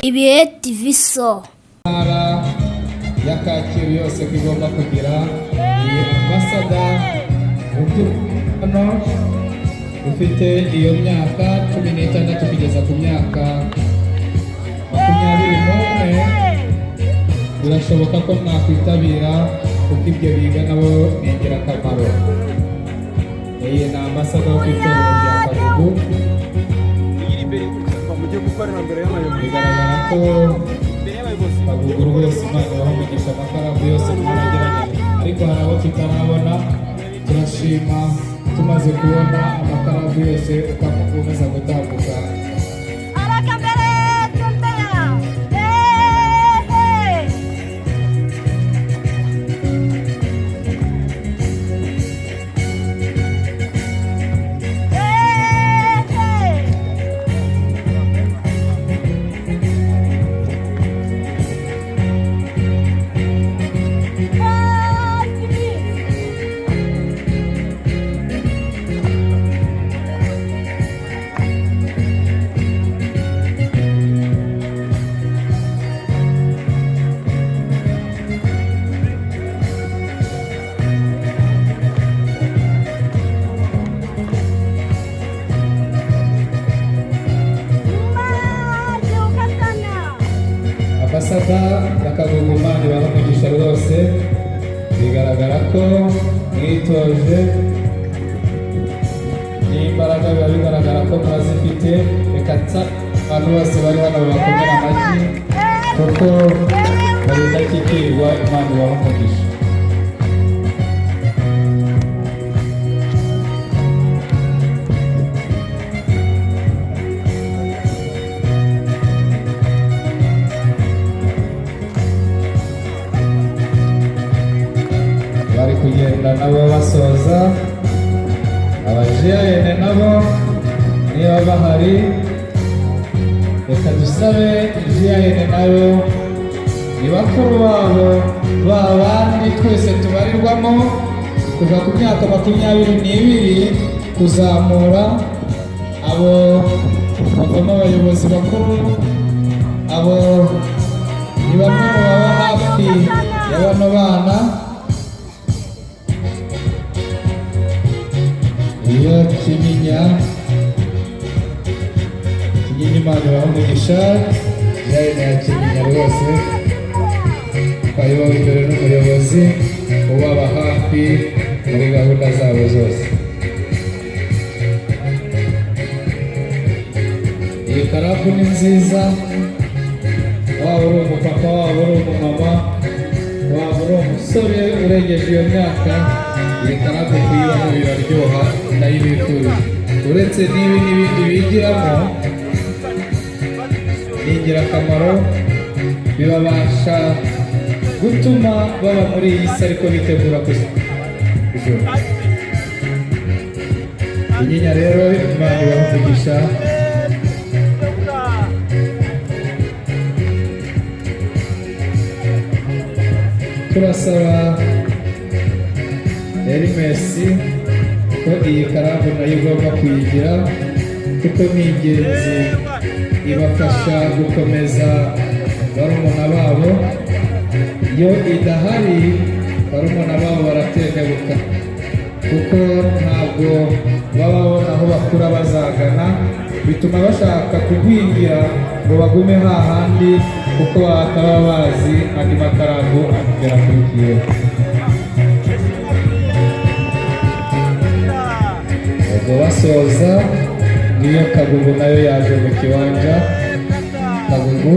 ibihe diviso ntara ya Kacyiru yose ko igomba kugira iyi ambasada hano ufite iyo myaka 16 kugeza ku myaka 21 birashoboka ko mwakwitabira kuko ibyo biga nabo ni ingirakamaro. Iyi ni ambasada yo kwitorero rya Kagugu. Bigaragara ko Kagugu rwose Imana yabamugisha amakaramu yose mwaragerageza, ariko hari abo tutarabona. Turashima tumaze kubona amakaramu yose ukomeza gutambuka. Ambasada ya Kagugu Imana ibamugisha rwose. Bigaragara ko mwitoje n'imbaraga, biba bigaragara ko mwazifite. Reka abantu bose bari hano bakomera amashyi kuko bari indashyikirwa. Imana ibamugisha. Bari kugenda nabo basoza. Abajiyene nabo niba bahari, reka dusabe jiyene nabo ni bakuru babo babandi twese tubarirwamo kuva ku myaka 22 kuzamura. Abo bavamo abayobozi bakuru, abo ni bamwe mu baba hafi ya bano bana. Iyo Kinyinya Imana ibamugisha. Jayine ya Kinyinya rwose twayobowe imbere n'umuyobozi ubaba hafi muri gahunda zabo zose. Iyi karafu ni nziza, waba uri umupapa, waba uri umumama, waba uri umusore urengeje iyo myaka, iyi karafu kuyibaho biraryoha. Ndayibifurije. Uretse n'ibi n'ibindi bigiramo ni ingirakamaro, bibabasha gutuma baba muri iyi si ariko bitegura kujora. Kinyinya rero Imana ibamugisha. Turasaba Erimesi ko iyi karamu nayo igomba kuyigira kuko ni ingenzi, ibafasha gukomeza barumuna babo. Iyo idahari barumuna babo baratendebuka kuko ntabwo baba babona aho bakura bazagana, bituma bashaka kugwingira ngo bagume hahandi kuko bataba bazi andi makaramu agera kuri kiyo. Ubwo basoza ngiyo Kagugu nayo yaje mu kiwanja. Kagugu